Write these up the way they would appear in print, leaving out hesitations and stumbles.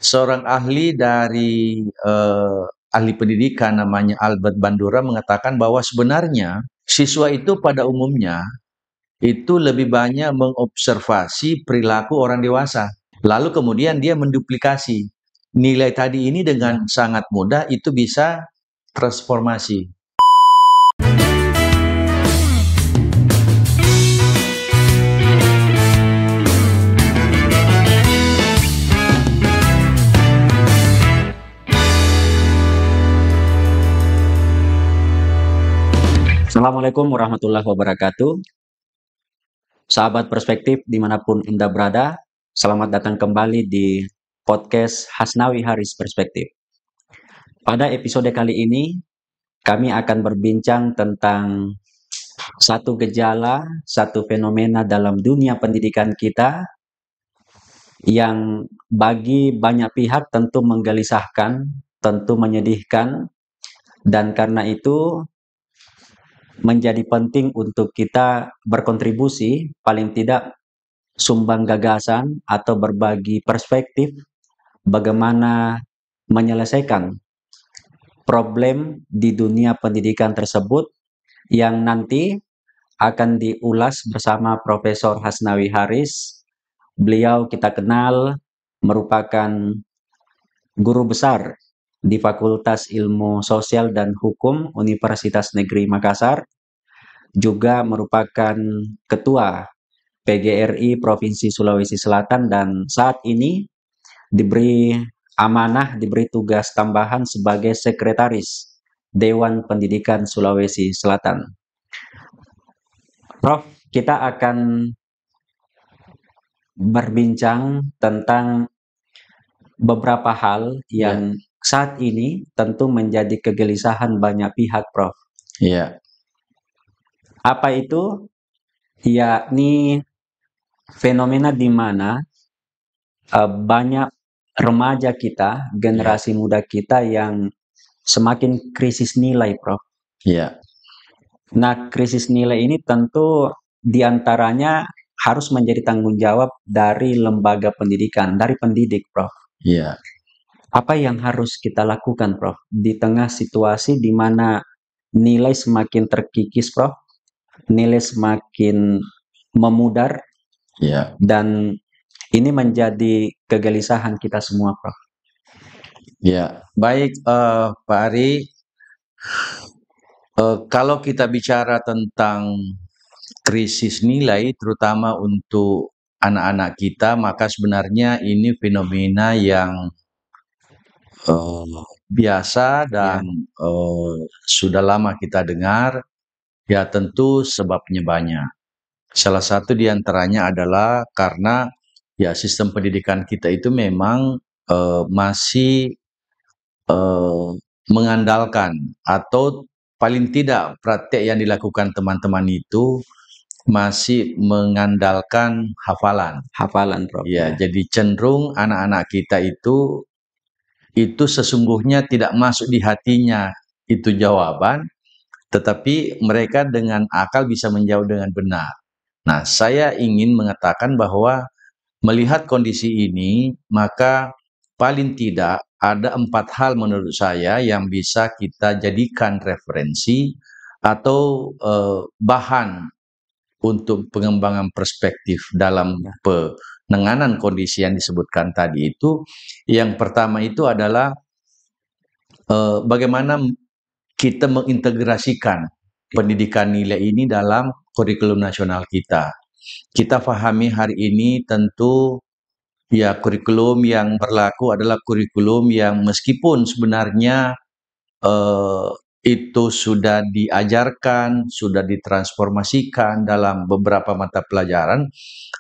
Seorang ahli dari ahli pendidikan namanya Albert Bandura mengatakan bahwa sebenarnya siswa itu pada umumnya itu lebih banyak mengobservasi perilaku orang dewasa. Lalu kemudian dia menduplikasi nilai tadi ini dengan sangat mudah itu bisa transformasi. Assalamualaikum warahmatullahi wabarakatuh. Sahabat perspektif dimanapun Anda berada, selamat datang kembali di podcast Hasnawi Haris Perspektif. Pada episode kali ini, kami akan berbincang tentang satu gejala, satu fenomena dalam dunia pendidikan kita yang bagi banyak pihak tentu menggelisahkan, tentu menyedihkan, dan karena itu menjadi penting untuk kita berkontribusi, paling tidak sumbang gagasan atau berbagi perspektif bagaimana menyelesaikan problem di dunia pendidikan tersebut yang nanti akan diulas bersama Profesor Hasnawi Haris. Beliau kita kenal merupakan guru besar di Fakultas Ilmu Sosial dan Hukum Universitas Negeri Makassar, juga merupakan ketua PGRI Provinsi Sulawesi Selatan dan saat ini diberi amanah, diberi tugas tambahan sebagai Sekretaris Dewan Pendidikan Sulawesi Selatan. Prof, kita akan berbincang tentang beberapa hal yang saat ini tentu menjadi kegelisahan banyak pihak, Prof. Ya. Apa itu? Yakni fenomena di mana banyak remaja kita, generasi muda kita yang semakin krisis nilai, Prof. Ya. Nah, krisis nilai ini tentu diantaranya harus menjadi tanggung jawab dari lembaga pendidikan, dari pendidik, Prof. Ya. Apa yang harus kita lakukan, Prof, di tengah situasi di mana nilai semakin terkikis, Prof, nilai semakin memudar, dan ini menjadi kegelisahan kita semua, Prof. Ya, baik Pak Ari. Kalau kita bicara tentang krisis nilai, terutama untuk anak-anak kita, maka sebenarnya ini fenomena yang biasa dan sudah lama kita dengar. Ya, tentu sebabnya banyak. Salah satu diantaranya adalah karena ya sistem pendidikan kita itu memang masih mengandalkan atau paling tidak praktek yang dilakukan teman-teman itu masih mengandalkan hafalan. Hafalan, Prof. Ya, jadi cenderung anak-anak kita itu sesungguhnya tidak masuk di hatinya itu jawaban, tetapi mereka dengan akal bisa menjawab dengan benar. Nah, saya ingin mengatakan bahwa melihat kondisi ini, maka paling tidak ada 4 hal menurut saya yang bisa kita jadikan referensi atau bahan untuk pengembangan perspektif dalam penanganan kondisi yang disebutkan tadi itu. Yang pertama itu adalah bagaimana kita mengintegrasikan pendidikan nilai ini dalam kurikulum nasional kita. Kita pahami hari ini tentu ya kurikulum yang berlaku adalah kurikulum yang meskipun sebenarnya itu sudah diajarkan, sudah ditransformasikan dalam beberapa mata pelajaran,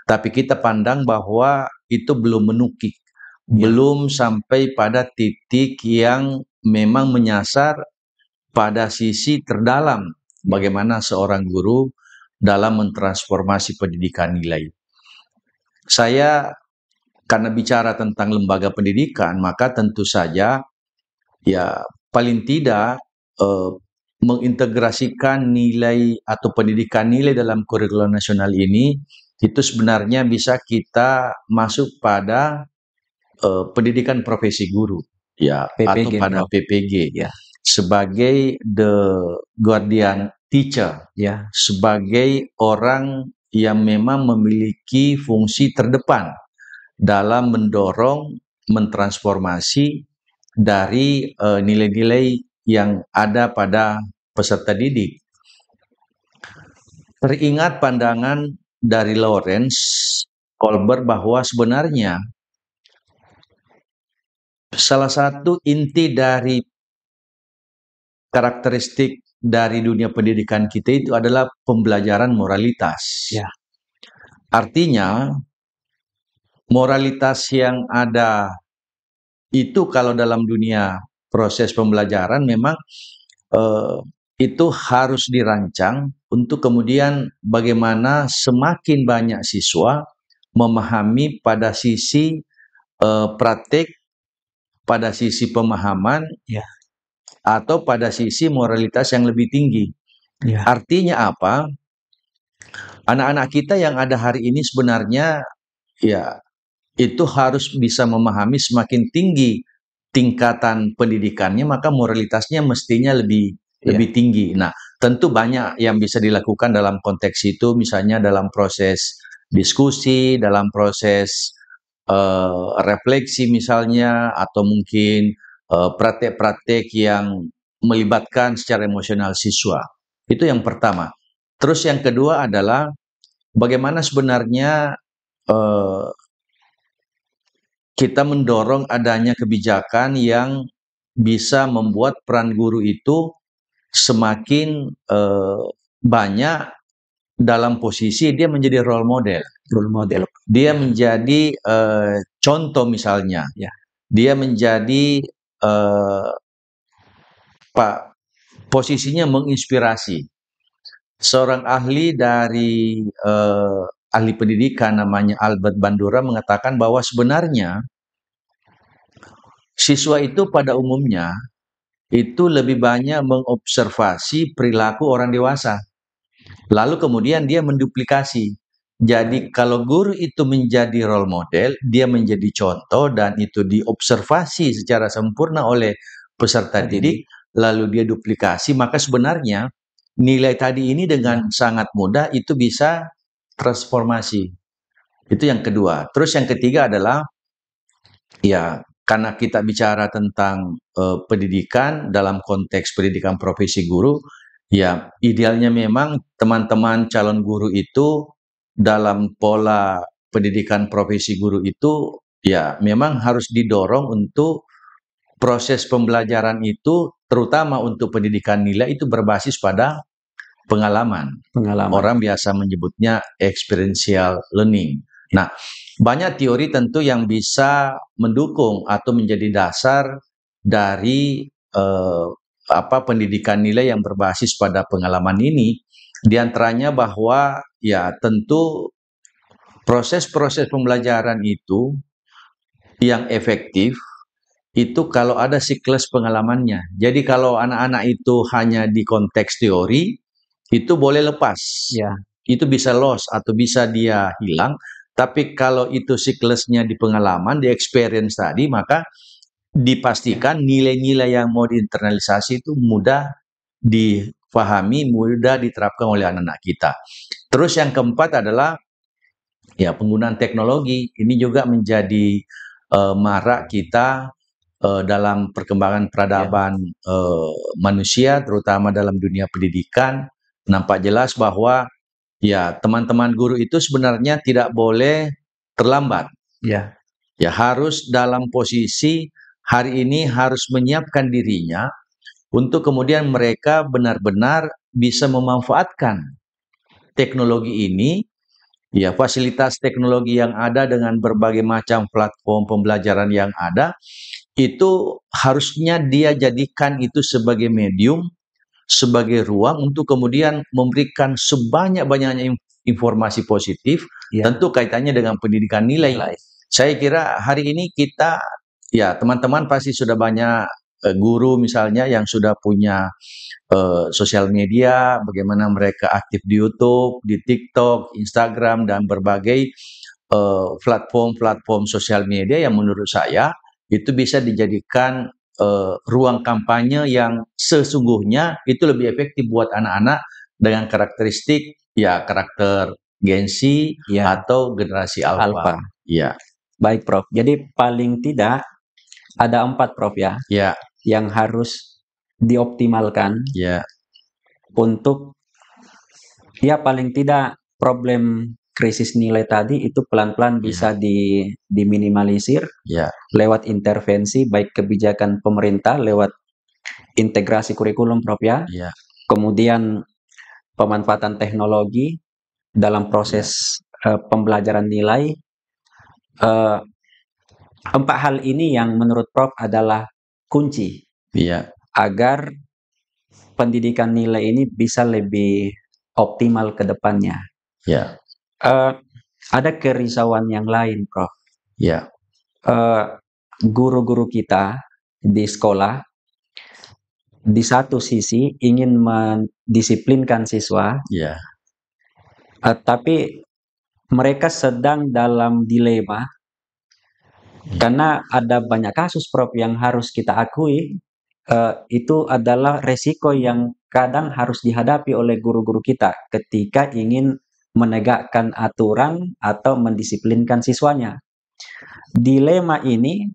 tapi kita pandang bahwa itu belum menukik, belum sampai pada titik yang memang menyasar pada sisi terdalam bagaimana seorang guru dalam mentransformasi pendidikan nilai. Saya karena bicara tentang lembaga pendidikan, maka tentu saja ya paling tidak mengintegrasikan nilai atau pendidikan nilai dalam kurikulum nasional ini itu sebenarnya bisa kita masuk pada pendidikan profesi guru, ya, atau PPG, pada Prof. PPG, Ya, sebagai the guardian teacher, ya, sebagai orang yang memang memiliki fungsi terdepan dalam mendorong, mentransformasi dari nilai-nilai yang ada pada peserta didik. Teringat pandangan dari Lawrence Kohlberg bahwa sebenarnya salah satu inti dari karakteristik dari dunia pendidikan kita itu adalah pembelajaran moralitas. ya, Artinya, moralitas yang ada itu kalau dalam dunia proses pembelajaran memang eh, itu harus dirancang untuk kemudian bagaimana semakin banyak siswa memahami pada sisi praktek, pada sisi pemahaman, ya, atau pada sisi moralitas yang lebih tinggi. ya, Artinya apa? Anak-anak kita yang ada hari ini sebenarnya ya itu harus bisa memahami semakin tinggi tingkatan pendidikannya, maka moralitasnya mestinya lebih tinggi. Nah, tentu banyak yang bisa dilakukan dalam konteks itu, misalnya dalam proses diskusi, dalam proses refleksi misalnya, atau mungkin praktek-praktek yang melibatkan secara emosional siswa. Itu yang pertama. Terus yang kedua adalah bagaimana sebenarnya eh, kita mendorong adanya kebijakan yang bisa membuat peran guru itu semakin banyak dalam posisi dia menjadi role model. role model. Dia menjadi contoh misalnya. Ya. Dia menjadi posisinya menginspirasi. Seorang ahli dari ahli pendidikan namanya Albert Bandura mengatakan bahwa sebenarnya siswa itu pada umumnya itu lebih banyak mengobservasi perilaku orang dewasa. Lalu kemudian dia menduplikasi. Jadi kalau guru itu menjadi role model, dia menjadi contoh dan itu diobservasi secara sempurna oleh peserta didik, lalu dia duplikasi, maka sebenarnya nilai tadi ini dengan sangat mudah itu bisa transformasi. Itu yang kedua. Terus yang ketiga adalah ya karena kita bicara tentang pendidikan dalam konteks pendidikan profesi guru, ya idealnya memang teman-teman calon guru itu dalam pola pendidikan profesi guru itu ya memang harus didorong untuk proses pembelajaran itu terutama untuk pendidikan nilai itu berbasis pada pengalaman. Orang biasa menyebutnya experiential learning. Nah, banyak teori tentu yang bisa mendukung atau menjadi dasar dari pendidikan nilai yang berbasis pada pengalaman ini. Di antaranya bahwa ya tentu proses-proses pembelajaran itu yang efektif itu kalau ada siklus pengalamannya. Jadi kalau anak-anak itu hanya di konteks teori, itu boleh lepas. Ya. Itu bisa loss atau bisa dia hilang. Tapi kalau itu siklusnya di pengalaman, di experience tadi, maka dipastikan nilai-nilai yang mau diinternalisasi itu mudah difahami, mudah diterapkan oleh anak-anak kita. Terus yang keempat adalah ya penggunaan teknologi. Ini juga menjadi marak kita dalam perkembangan peradaban manusia, terutama dalam dunia pendidikan. Nampak jelas bahwa ya teman-teman guru itu sebenarnya tidak boleh terlambat. Ya. Ya harus dalam posisi hari ini harus menyiapkan dirinya untuk kemudian mereka benar-benar bisa memanfaatkan teknologi ini, ya fasilitas teknologi yang ada dengan berbagai macam platform pembelajaran yang ada, itu harusnya dia jadikan itu sebagai medium, sebagai ruang untuk kemudian memberikan sebanyak-banyaknya informasi positif, tentu kaitannya dengan pendidikan nilai. Saya kira hari ini kita, ya teman-teman pasti sudah banyak guru misalnya yang sudah punya sosial media, bagaimana mereka aktif di YouTube, di TikTok, Instagram, dan berbagai platform-platform sosial media yang menurut saya itu bisa dijadikan ruang kampanye yang sesungguhnya itu lebih efektif buat anak-anak dengan karakteristik ya karakter Gen Z Ya, atau generasi Alpha. Alpha. Ya, Baik, Prof. Jadi paling tidak ada 4, Prof, ya, ya, yang harus dioptimalkan ya, untuk ya paling tidak problem krisis nilai tadi itu pelan-pelan bisa diminimalisir ya, lewat intervensi baik kebijakan pemerintah lewat integrasi kurikulum, Prof, ya. ya, Kemudian pemanfaatan teknologi dalam proses pembelajaran nilai. Eh, 4 hal ini yang menurut Prof adalah kunci ya, agar pendidikan nilai ini bisa lebih optimal ke depannya. ya, Eh, ada kerisauan yang lain, Prof. ya, Eh, Guru-guru kita di sekolah di satu sisi ingin mendisiplinkan siswa, ya, tapi mereka sedang dalam dilema karena ada banyak kasus, Prof, yang harus kita akui itu adalah resiko yang kadang harus dihadapi oleh guru-guru kita ketika ingin menegakkan aturan atau mendisiplinkan siswanya. Dilema ini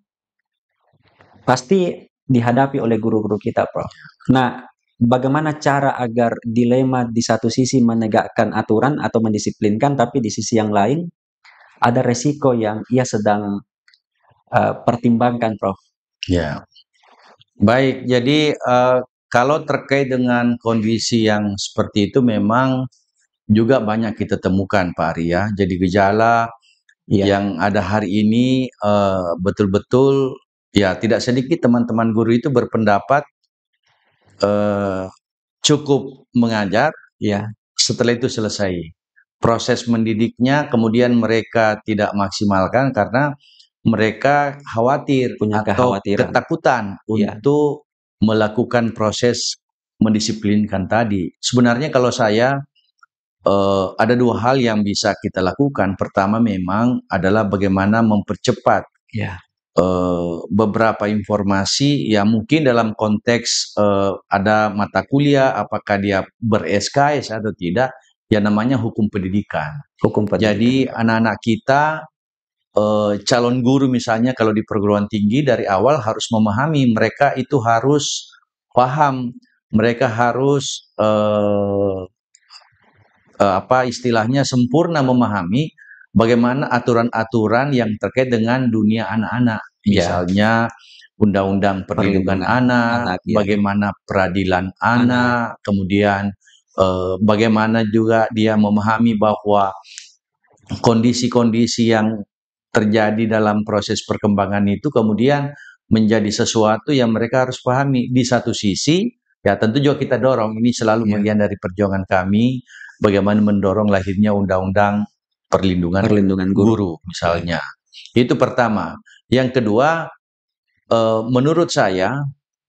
pasti dihadapi oleh guru-guru kita, Prof. Nah, bagaimana cara agar dilema di satu sisi menegakkan aturan atau mendisiplinkan, tapi di sisi yang lain ada resiko yang ia sedang pertimbangkan, Prof. ya. Baik, jadi kalau terkait dengan kondisi yang seperti itu memang juga banyak kita temukan Pak Arya. Jadi gejala yang ada hari ini betul-betul ya tidak sedikit teman-teman guru itu berpendapat cukup mengajar, Ya, setelah itu selesai. Proses mendidiknya kemudian mereka tidak maksimalkan karena mereka khawatir punya atau kekhawatiran. ketakutan untuk melakukan proses mendisiplinkan tadi. Sebenarnya kalau saya ada 2 hal yang bisa kita lakukan. Pertama memang adalah bagaimana mempercepat beberapa informasi yang mungkin dalam konteks ada mata kuliah, apakah dia ber-SKS atau tidak, yang namanya hukum pendidikan. Jadi anak-anak kita calon guru misalnya kalau di perguruan tinggi dari awal harus memahami, mereka itu harus paham, mereka harus apa istilahnya sempurna memahami bagaimana aturan-aturan yang terkait dengan dunia anak-anak. Misalnya undang-undang perlindungan anak, bagaimana peradilan anak, kemudian bagaimana juga dia memahami bahwa kondisi-kondisi yang terjadi dalam proses perkembangan itu kemudian menjadi sesuatu yang mereka harus pahami. Di satu sisi, ya tentu juga kita dorong, ini selalu bagian dari perjuangan kami, bagaimana mendorong lahirnya undang-undang perlindungan guru misalnya. Itu pertama. Yang kedua, menurut saya,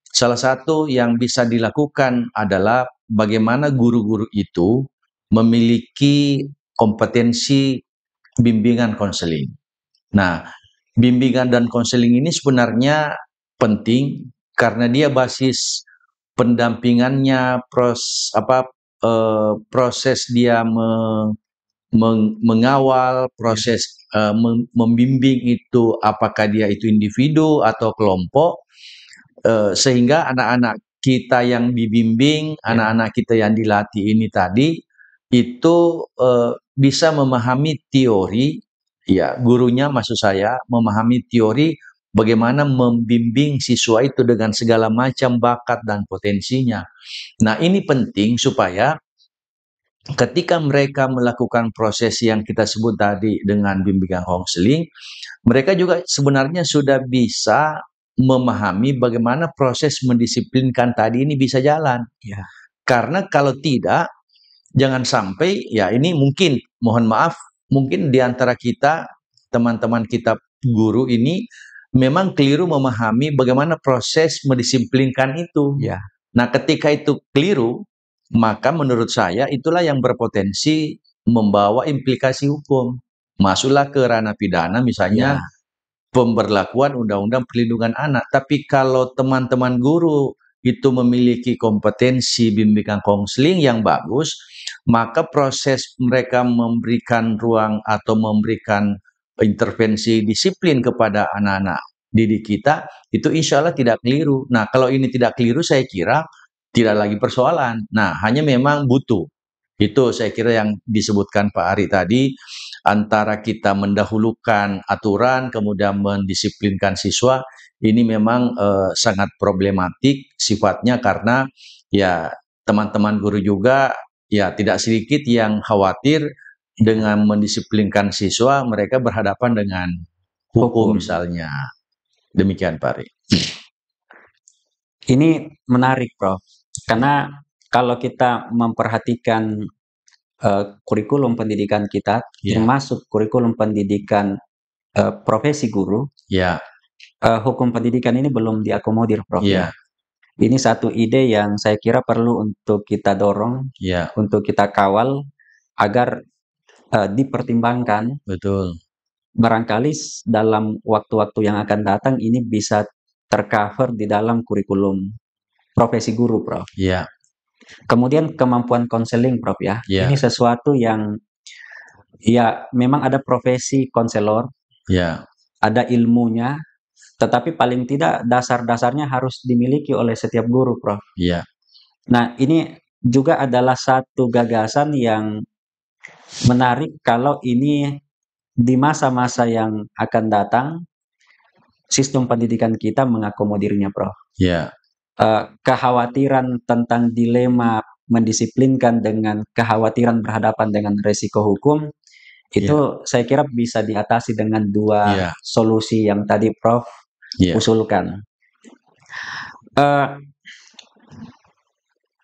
salah satu yang bisa dilakukan adalah bagaimana guru-guru itu memiliki kompetensi bimbingan konseling. Nah, bimbingan dan konseling ini sebenarnya penting karena dia basis pendampingannya, proses dia mengawal, proses membimbing itu apakah dia itu individu atau kelompok, sehingga anak-anak kita yang dibimbing, anak-anak kita yang dilatih ini tadi itu bisa memahami teori, ya gurunya maksud saya memahami teori bagaimana membimbing siswa itu dengan segala macam bakat dan potensinya. Nah ini penting supaya ketika mereka melakukan proses yang kita sebut tadi dengan bimbingan konseling, mereka juga sebenarnya sudah bisa memahami bagaimana proses mendisiplinkan tadi ini bisa jalan. Karena kalau tidak, jangan sampai, ya ini mungkin, mohon maaf, mungkin di antara kita, teman-teman kita guru ini, memang keliru memahami bagaimana proses mendisiplinkan itu. Nah ketika itu keliru, maka menurut saya itulah yang berpotensi membawa implikasi hukum. masuklah ke ranah pidana, misalnya pemberlakuan Undang-Undang Perlindungan Anak. Tapi kalau teman-teman guru itu memiliki kompetensi bimbingan konseling yang bagus, maka proses mereka memberikan ruang atau memberikan intervensi disiplin kepada anak-anak didik kita, itu insya Allah tidak keliru. Nah, kalau ini tidak keliru, saya kira tidak lagi persoalan. Nah, hanya memang butuh. Itu saya kira yang disebutkan Pak Ari tadi, antara kita mendahulukan aturan kemudian mendisiplinkan siswa, ini memang sangat problematik sifatnya, karena ya teman-teman guru juga ya tidak sedikit yang khawatir dengan mendisiplinkan siswa mereka berhadapan dengan hukum misalnya. Demikian Pak Ari. Ini menarik, Prof. Karena kalau kita memperhatikan kurikulum pendidikan kita, termasuk kurikulum pendidikan profesi guru, hukum pendidikan ini belum diakomodir, Prof. Ini satu ide yang saya kira perlu untuk kita dorong, untuk kita kawal agar dipertimbangkan. Betul. Barangkali dalam waktu-waktu yang akan datang ini bisa tercover di dalam kurikulum profesi guru, Prof. Kemudian kemampuan konseling, Prof, ya. Ini sesuatu yang ya memang ada profesi konselor, ada ilmunya, tetapi paling tidak dasar-dasarnya harus dimiliki oleh setiap guru, Prof. Nah, ini juga adalah satu gagasan yang menarik kalau ini di masa-masa yang akan datang sistem pendidikan kita mengakomodirnya, Prof. Kekhawatiran tentang dilema mendisiplinkan dengan kekhawatiran berhadapan dengan resiko hukum, itu saya kira bisa diatasi dengan dua solusi yang tadi Prof usulkan.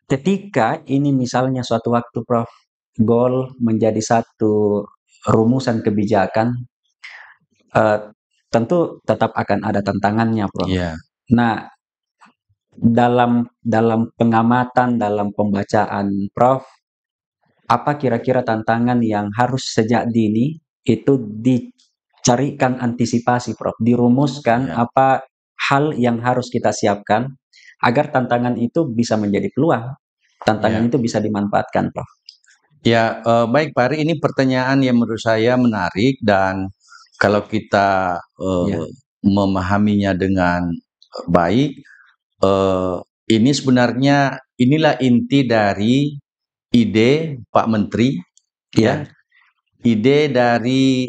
Ketika ini misalnya suatu waktu Prof goal menjadi satu rumusan kebijakan, tentu tetap akan ada tantangannya, Prof. Nah, dalam pengamatan, dalam pembacaan Prof, apa kira-kira tantangan yang harus sejak dini itu dicarikan antisipasi, Prof, dirumuskan apa hal yang harus kita siapkan agar tantangan itu bisa menjadi peluang, tantangan itu bisa dimanfaatkan, Prof. Baik Pak Ari, ini pertanyaan yang menurut saya menarik, dan kalau kita memahaminya dengan baik, ini sebenarnya inilah inti dari ide Pak Menteri, ide dari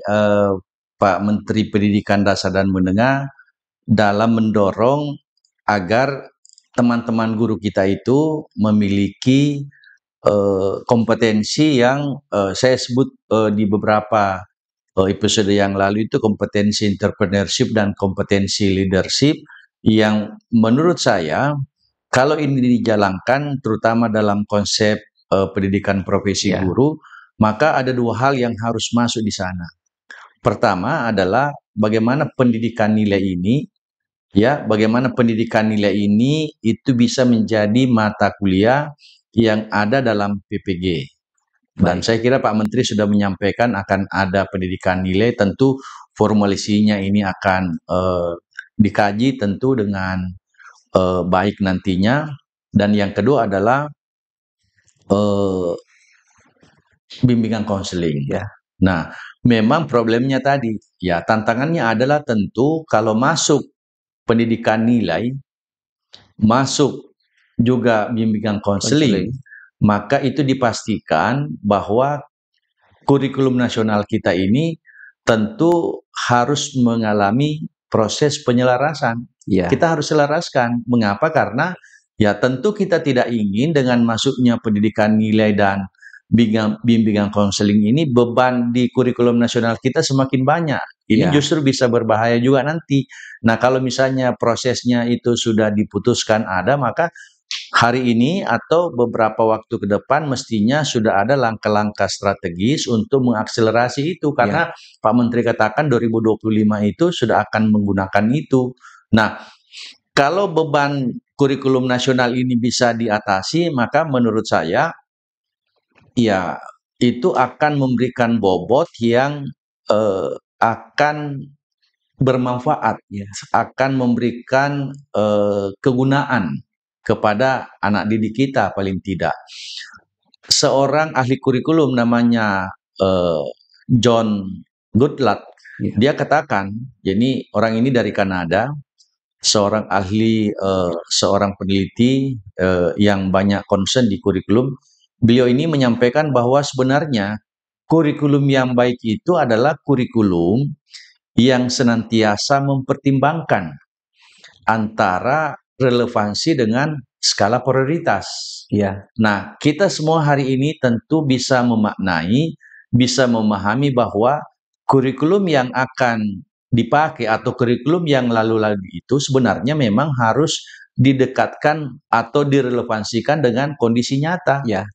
Pak Menteri Pendidikan Dasar dan Menengah dalam mendorong agar teman-teman guru kita itu memiliki kompetensi yang saya sebut di beberapa episode yang lalu itu kompetensi entrepreneurship dan kompetensi leadership, yang menurut saya kalau ini dijalankan terutama dalam konsep pendidikan profesi guru, maka ada dua hal yang harus masuk di sana. Pertama adalah bagaimana pendidikan nilai ini, bagaimana pendidikan nilai ini itu bisa menjadi mata kuliah yang ada dalam PPG. Dan saya kira Pak Menteri sudah menyampaikan akan ada pendidikan nilai, tentu formulasinya ini akan dikaji tentu dengan baik nantinya. Dan yang kedua adalah bimbingan konseling. Nah, memang problemnya tadi, tantangannya adalah tentu kalau masuk pendidikan nilai, masuk juga bimbingan konseling, maka itu dipastikan bahwa kurikulum nasional kita ini tentu harus mengalami proses penyelarasan. Kita harus selaraskan. Mengapa? Karena tentu kita tidak ingin dengan masuknya pendidikan nilai dan bimbingan konseling ini beban di kurikulum nasional kita semakin banyak. Ini justru bisa berbahaya juga nanti. Nah, kalau misalnya prosesnya itu sudah diputuskan ada, maka hari ini atau beberapa waktu ke depan mestinya sudah ada langkah-langkah strategis untuk mengakselerasi itu, karena Pak Menteri katakan 2025 itu sudah akan menggunakan itu. Nah, kalau beban kurikulum nasional ini bisa diatasi, maka menurut saya itu akan memberikan bobot yang akan bermanfaat, akan memberikan kegunaan kepada anak didik kita paling tidak. Seorang ahli kurikulum namanya John Goodlatte, dia katakan, jadi orang ini dari Kanada, seorang ahli, seorang peneliti yang banyak concern di kurikulum. Beliau ini menyampaikan bahwa sebenarnya kurikulum yang baik itu adalah kurikulum yang senantiasa mempertimbangkan antara relevansi dengan skala prioritas. Ya. Nah, kita semua hari ini tentu bisa memaknai, bisa memahami bahwa kurikulum yang akan dipakai atau kurikulum yang lalu-lalu itu sebenarnya memang harus didekatkan atau direlevansikan dengan kondisi nyata. Ya.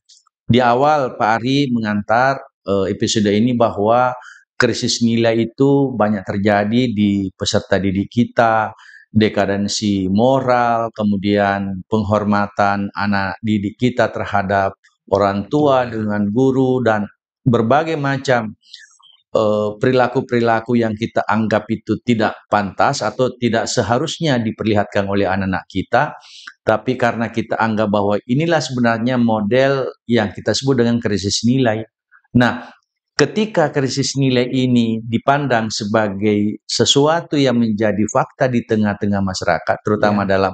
Di awal Pak Ari mengantar episode ini bahwa krisis nilai itu banyak terjadi di peserta didik kita, dekadensi moral, kemudian penghormatan anak didik kita terhadap orang tua dengan guru, dan berbagai macam perilaku-perilaku yang kita anggap itu tidak pantas atau tidak seharusnya diperlihatkan oleh anak-anak kita, tapi karena kita anggap bahwa inilah sebenarnya model yang kita sebut dengan krisis nilai. Nah, ketika krisis nilai ini dipandang sebagai sesuatu yang menjadi fakta di tengah-tengah masyarakat, terutama dalam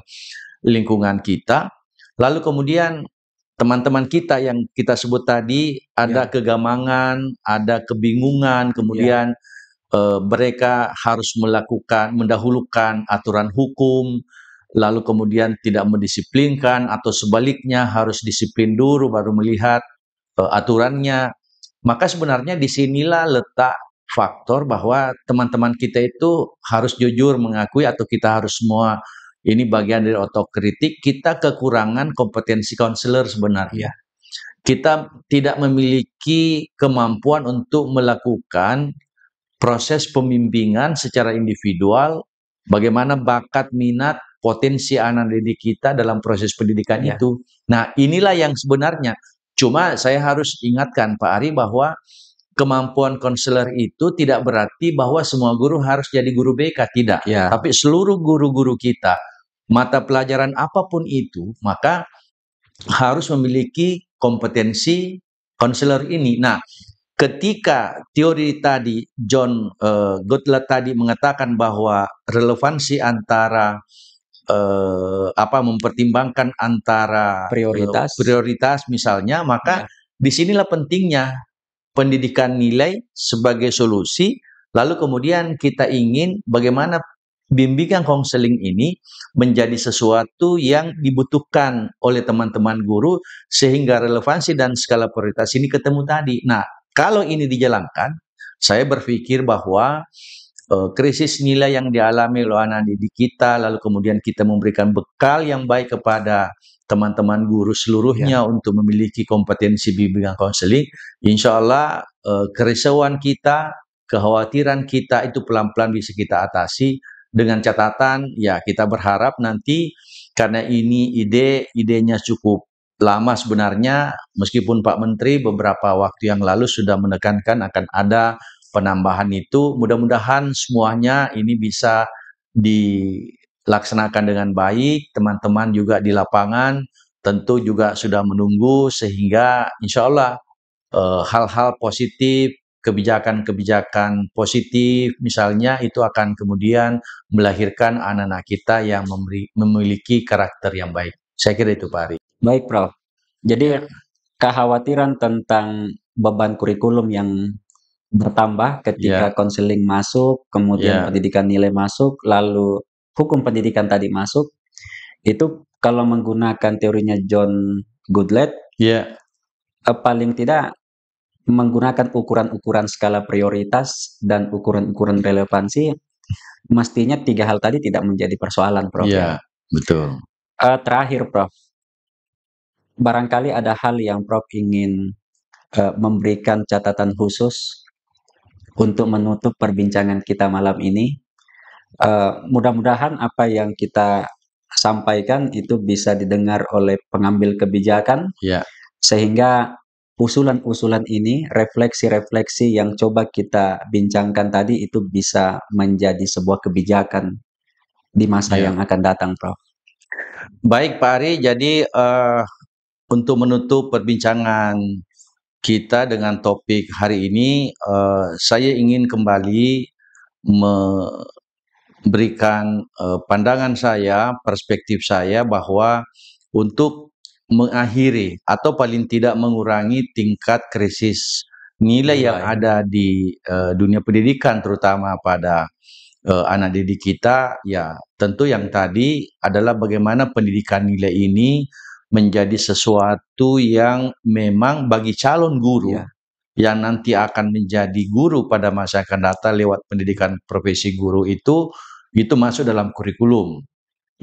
lingkungan kita, lalu kemudian teman-teman kita yang kita sebut tadi ada kegamangan, ada kebingungan, kemudian mereka harus mendahulukan aturan hukum, lalu kemudian tidak mendisiplinkan, atau sebaliknya harus disiplin dulu baru melihat aturannya. Maka sebenarnya disinilah letak faktor bahwa teman-teman kita itu harus jujur mengakui, atau kita harus semua, ini bagian dari otokritik, kita kekurangan kompetensi konselor sebenarnya. Kita tidak memiliki kemampuan untuk melakukan proses pembimbingan secara individual, bagaimana bakat, minat, potensi anak didik kita dalam proses pendidikan itu. Nah, inilah yang sebenarnya. Cuma saya harus ingatkan Pak Ari bahwa kemampuan konselor itu tidak berarti bahwa semua guru harus jadi guru BK, tidak. Tapi seluruh guru-guru kita, mata pelajaran apapun itu, maka harus memiliki kompetensi konselor ini. Nah, ketika teori tadi John Goodlatte tadi mengatakan bahwa relevansi antara mempertimbangkan antara prioritas misalnya, maka disinilah pentingnya pendidikan nilai sebagai solusi. Lalu kemudian kita ingin bagaimana bimbingan konseling ini menjadi sesuatu yang dibutuhkan oleh teman-teman guru, sehingga relevansi dan skala prioritas ini ketemu tadi. Nah, kalau ini dijalankan, saya berpikir bahwa krisis nilai yang dialami oleh anak didik kita, lalu kemudian kita memberikan bekal yang baik kepada teman-teman guru seluruhnya untuk memiliki kompetensi bimbingan konseling, insya Allah kerisauan kita, kekhawatiran kita itu pelan-pelan bisa kita atasi. Dengan catatan, ya kita berharap nanti, karena ini idenya cukup lama sebenarnya, meskipun Pak Menteri beberapa waktu yang lalu sudah menekankan akan ada penambahan itu, mudah-mudahan semuanya ini bisa dilaksanakan dengan baik. Teman-teman juga di lapangan tentu juga sudah menunggu, sehingga insya Allah hal-hal positif, kebijakan-kebijakan positif misalnya, itu akan kemudian melahirkan anak-anak kita yang memiliki karakter yang baik. Saya kira itu Pak Ari. Baik Prof. Jadi kekhawatiran tentang beban kurikulum yang bertambah ketika konseling masuk, kemudian pendidikan nilai masuk, lalu hukum pendidikan tadi masuk, itu kalau menggunakan teorinya John Goodlatte, paling tidak menggunakan ukuran-ukuran skala prioritas dan ukuran-ukuran relevansi, mestinya 3 hal tadi tidak menjadi persoalan, Prof. Iya, betul. Terakhir, Prof, barangkali ada hal yang Prof ingin memberikan catatan khusus untuk menutup perbincangan kita malam ini. Mudah-mudahan apa yang kita sampaikan itu bisa didengar oleh pengambil kebijakan, sehingga usulan-usulan ini, refleksi-refleksi yang coba kita bincangkan tadi itu bisa menjadi sebuah kebijakan di masa Ya. yang akan datang, Prof. Baik Pak Ari, jadi untuk menutup perbincangan kita dengan topik hari ini, saya ingin kembali memberikan pandangan saya, perspektif saya bahwa untuk mengakhiri atau paling tidak mengurangi tingkat krisis nilai yang ada di dunia pendidikan, terutama pada anak didik kita, ya tentu yang tadi adalah bagaimana pendidikan nilai ini menjadi sesuatu yang memang bagi calon guru yang nanti akan menjadi guru pada masa akan datang lewat pendidikan profesi guru itu masuk dalam kurikulum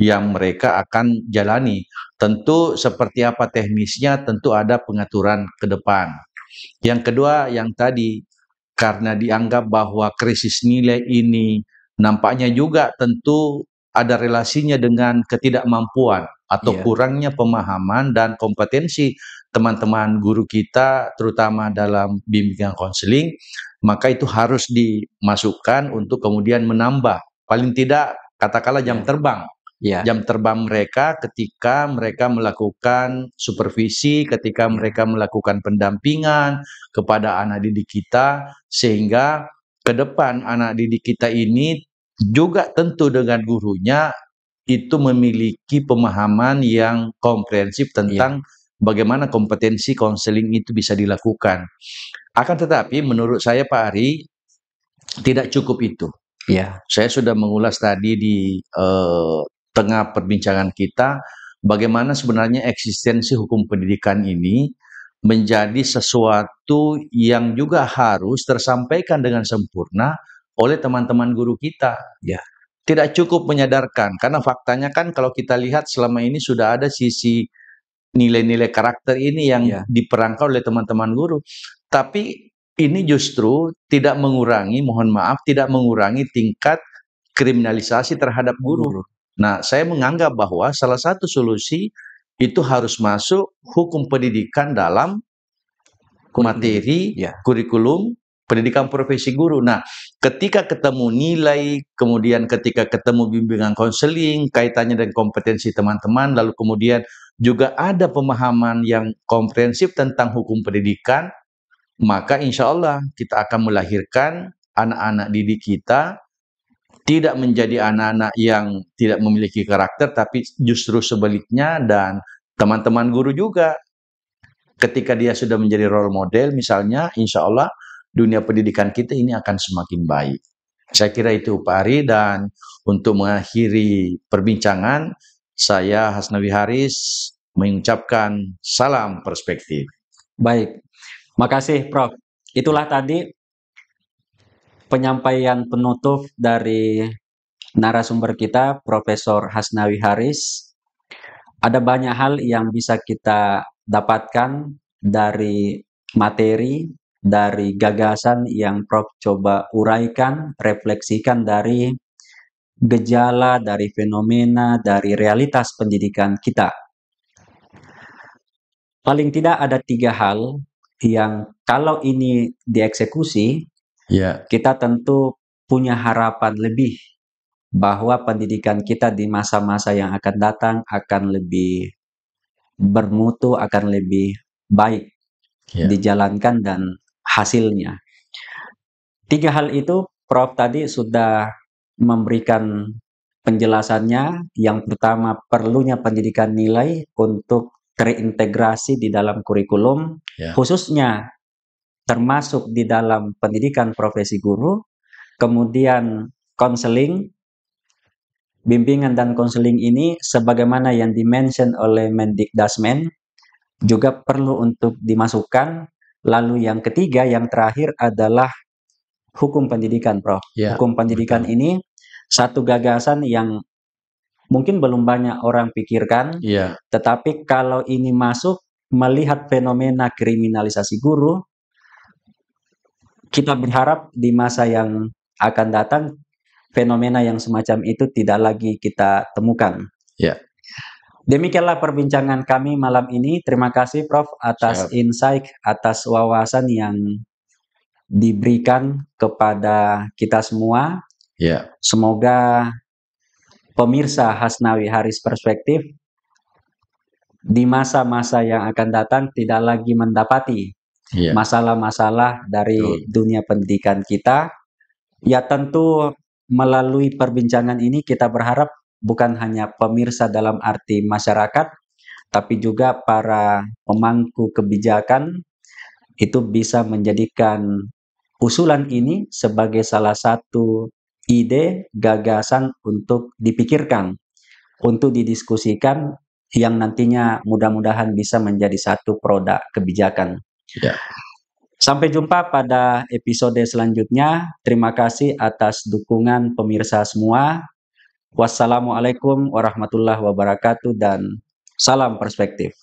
yang mereka akan jalani. Tentu seperti apa teknisnya, tentu ada pengaturan ke depan. Yang kedua, yang tadi, karena dianggap bahwa krisis nilai ini nampaknya juga tentu ada relasinya dengan ketidakmampuan atau kurangnya pemahaman dan kompetensi teman-teman guru kita, terutama dalam bimbingan konseling, maka itu harus dimasukkan untuk kemudian menambah, paling tidak katakanlah jam terbang. Jam terbang mereka ketika mereka melakukan supervisi, ketika mereka melakukan pendampingan kepada anak didik kita, sehingga ke depan anak didik kita ini juga tentu dengan gurunya itu memiliki pemahaman yang komprehensif tentang bagaimana kompetensi konseling itu bisa dilakukan. Akan tetapi menurut saya Pak Ari, tidak cukup itu. Saya sudah mengulas tadi di tengah perbincangan kita, bagaimana sebenarnya eksistensi hukum pendidikan ini menjadi sesuatu yang juga harus tersampaikan dengan sempurna oleh teman-teman guru kita. Tidak cukup menyadarkan, karena faktanya kan kalau kita lihat selama ini sudah ada sisi nilai-nilai karakter ini yang diperangkap oleh teman-teman guru. Tapi ini justru tidak mengurangi, mohon maaf, tidak mengurangi tingkat kriminalisasi terhadap guru. Nah, saya menganggap bahwa salah satu solusi itu harus masuk hukum pendidikan dalam materi kurikulum pendidikan profesi guru. Nah, ketika ketemu nilai, kemudian ketika ketemu bimbingan konseling, kaitannya dengan kompetensi teman-teman, lalu kemudian juga ada pemahaman yang komprehensif tentang hukum pendidikan, maka insya Allah kita akan melahirkan anak-anak didik kita tidak menjadi anak-anak yang tidak memiliki karakter, tapi justru sebaliknya. Dan teman-teman guru juga ketika dia sudah menjadi role model misalnya, insya Allah dunia pendidikan kita ini akan semakin baik. Saya kira itu Pak Ari, dan untuk mengakhiri perbincangan, saya Hasnawi Haris mengucapkan salam perspektif. Baik, makasih Prof. Itulah tadi penyampaian penutup dari narasumber kita, Profesor Hasnawi Haris. Ada banyak hal yang bisa kita dapatkan dari materi, dari gagasan yang Prof coba uraikan, refleksikan dari gejala, dari fenomena, dari realitas pendidikan kita. Paling tidak ada 3 hal yang kalau ini dieksekusi, kita tentu punya harapan lebih bahwa pendidikan kita di masa-masa yang akan datang akan lebih bermutu, akan lebih baik dijalankan dan hasilnya. 3 hal itu Prof tadi sudah memberikan penjelasannya. Yang pertama, perlunya pendidikan nilai untuk terintegrasi di dalam kurikulum, khususnya termasuk di dalam pendidikan profesi guru. Kemudian konseling, bimbingan dan konseling ini sebagaimana yang dimention oleh Mendikdasmen juga perlu untuk dimasukkan. Lalu yang ketiga, yang terakhir adalah hukum pendidikan, Prof. Hukum pendidikan ini satu gagasan yang mungkin belum banyak orang pikirkan, tetapi kalau ini masuk, melihat fenomena kriminalisasi guru, kita berharap di masa yang akan datang fenomena yang semacam itu tidak lagi kita temukan. Demikianlah perbincangan kami malam ini. Terima kasih Prof atas insight, atas wawasan yang diberikan kepada kita semua. Ya. Semoga pemirsa Hasnawi Haris Perspektif di masa-masa yang akan datang tidak lagi mendapati masalah-masalah dari dunia pendidikan kita. Ya tentu melalui perbincangan ini kita berharap bukan hanya pemirsa dalam arti masyarakat, tapi juga para pemangku kebijakan itu bisa menjadikan usulan ini sebagai salah satu ide, gagasan untuk dipikirkan, untuk didiskusikan, yang nantinya mudah-mudahan bisa menjadi satu produk kebijakan. Ya. Sampai jumpa pada episode selanjutnya. Terima kasih atas dukungan pemirsa semua. Wassalamualaikum warahmatullahi wabarakatuh dan salam perspektif.